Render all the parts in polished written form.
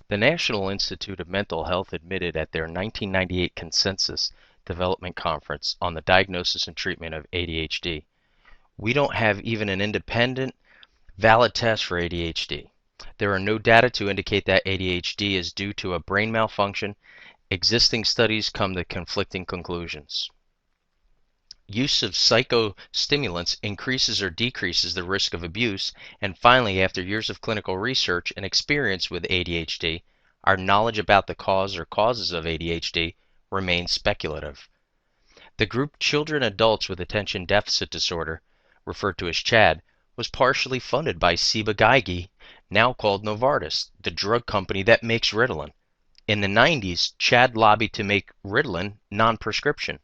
The National Institute of Mental Health admitted at their 1998 Consensus Development Conference on the Diagnosis and Treatment of ADHD, we don't have even an independent, valid test for ADHD. There are no data to indicate that ADHD is due to a brain malfunction. Existing studies come to conflicting conclusions. Use of psychostimulants increases or decreases the risk of abuse, and finally, after years of clinical research and experience with ADHD, our knowledge about the cause or causes of ADHD remains speculative. The group Children and Adults with Attention Deficit Disorder, referred to as CHADD, was partially funded by Ciba Geigy, now called Novartis, the drug company that makes Ritalin. In the 90s, CHADD lobbied to make Ritalin non-prescription.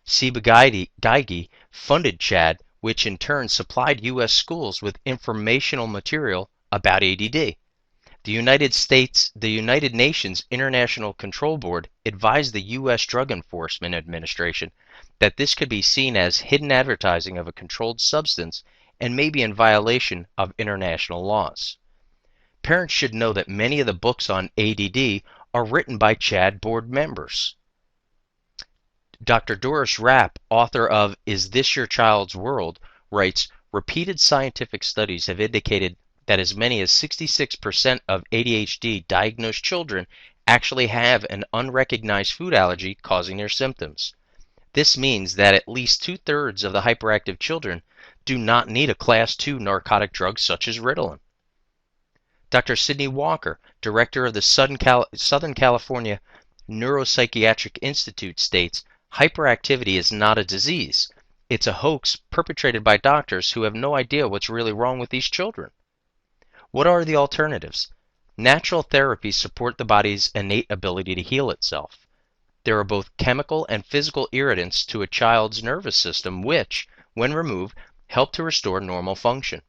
Ciba Geigy funded CHADD, which in turn supplied U.S. schools with informational material about ADD. The United Nations International Control Board advised the U.S. Drug Enforcement Administration that this could be seen as hidden advertising of a controlled substance and may be in violation of international laws. Parents should know that many of the books on ADD are written by CHADD board members. Dr. Doris Rapp, author of Is This Your Child's World, writes, repeated scientific studies have indicated that as many as 66% of ADHD diagnosed children actually have an unrecognized food allergy causing their symptoms. This means that at least two-thirds of the hyperactive children do not need a Class II narcotic drug such as Ritalin. Dr. Sidney Walker, director of the Southern California Neuropsychiatric Institute, states, hyperactivity is not a disease. It's a hoax perpetrated by doctors who have no idea what's really wrong with these children. What are the alternatives? Natural therapies support the body's innate ability to heal itself. There are both chemical and physical irritants to a child's nervous system which, when removed, help to restore normal function.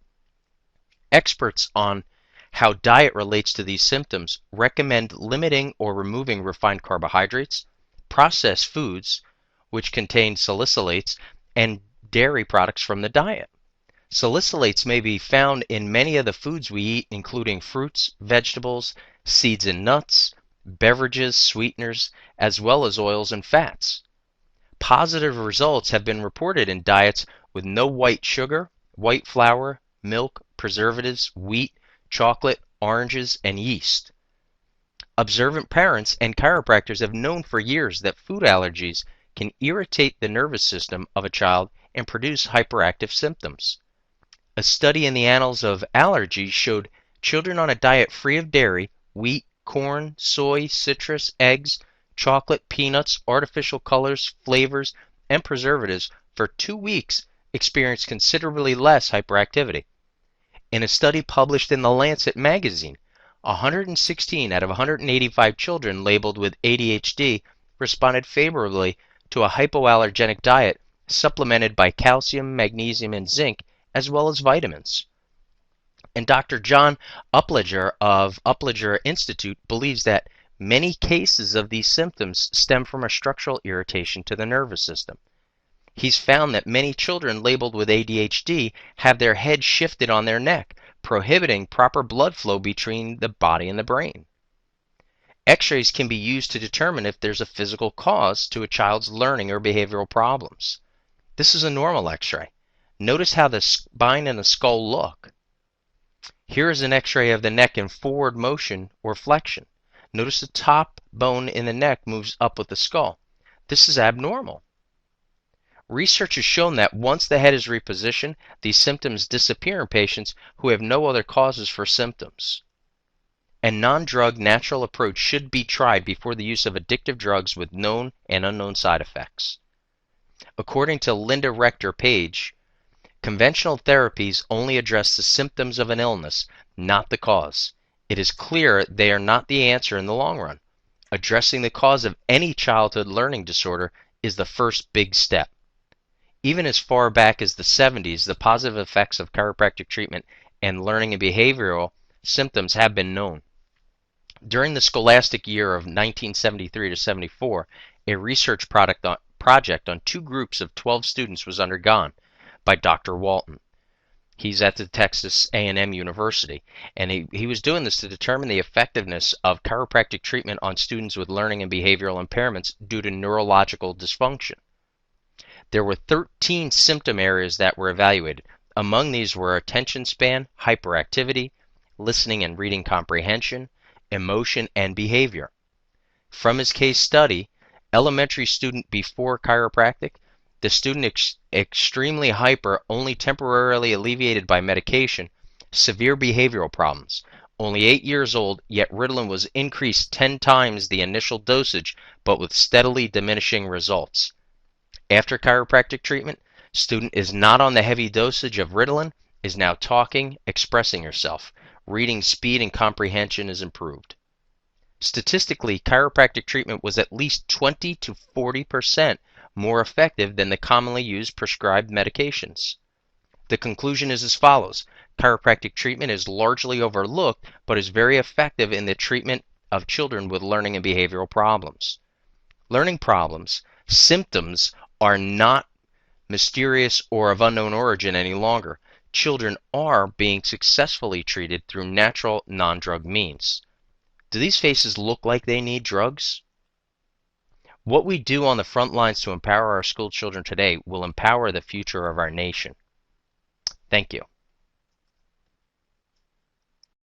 Experts on how diet relates to these symptoms recommend limiting or removing refined carbohydrates, processed foods, which contain salicylates, and dairy products from the diet. Salicylates may be found in many of the foods we eat, including fruits, vegetables, seeds and nuts, beverages, sweeteners, as well as oils and fats. Positive results have been reported in diets with no white sugar, white flour, milk, preservatives, wheat, chocolate, oranges, and yeast. Observant parents and chiropractors have known for years that food allergies can irritate the nervous system of a child and produce hyperactive symptoms. A study in the Annals of Allergy showed children on a diet free of dairy, wheat, corn, soy, citrus, eggs, chocolate, peanuts, artificial colors, flavors, and preservatives for 2 weeks experienced considerably less hyperactivity. In a study published in The Lancet magazine, 116 out of 185 children labeled with ADHD responded favorably to a hypoallergenic diet supplemented by calcium, magnesium, and zinc, as well as vitamins. And Dr. John Upledger of Upledger Institute believes that many cases of these symptoms stem from a structural irritation to the nervous system. He's found that many children labeled with ADHD have their head shifted on their neck, prohibiting proper blood flow between the body and the brain. X-rays can be used to determine if there's a physical cause to a child's learning or behavioral problems. This is a normal X-ray. Notice how the spine and the skull look. Here is an X-ray of the neck in forward motion or flexion. Notice the top bone in the neck moves up with the skull. This is abnormal. Research has shown that once the head is repositioned, these symptoms disappear in patients who have no other causes for symptoms. A non-drug natural approach should be tried before the use of addictive drugs with known and unknown side effects. According to Linda Rector Page, conventional therapies only address the symptoms of an illness, not the cause. It is clear they are not the answer in the long run. Addressing the cause of any childhood learning disorder is the first big step. Even as far back as the 70s, the positive effects of chiropractic treatment and learning and behavioral symptoms have been known. During the scholastic year of 1973 to 74, a research project on 2 groups of 12 students was undergone by Dr. Walton. He's at the Texas A&M University, and he was doing this to determine the effectiveness of chiropractic treatment on students with learning and behavioral impairments due to neurological dysfunction. There were 13 symptom areas that were evaluated. Among these were attention span, hyperactivity, listening and reading comprehension, emotion, and behavior. From his case study, elementary student before chiropractic, the student extremely hyper, only temporarily alleviated by medication, severe behavioral problems. Only 8 years old, yet Ritalin was increased 10 times the initial dosage, but with steadily diminishing results. After chiropractic treatment, student is not on the heavy dosage of Ritalin, is now talking, expressing herself. Reading speed and comprehension is improved. Statistically, chiropractic treatment was at least 20 to 40% more effective than the commonly used prescribed medications. The conclusion is as follows. Chiropractic treatment is largely overlooked, but is very effective in the treatment of children with learning and behavioral problems. Learning problems, symptoms, are not mysterious or of unknown origin any longer. Children are being successfully treated through natural, non-drug means. Do these faces look like they need drugs? What we do on the front lines to empower our school children today will empower the future of our nation. Thank you.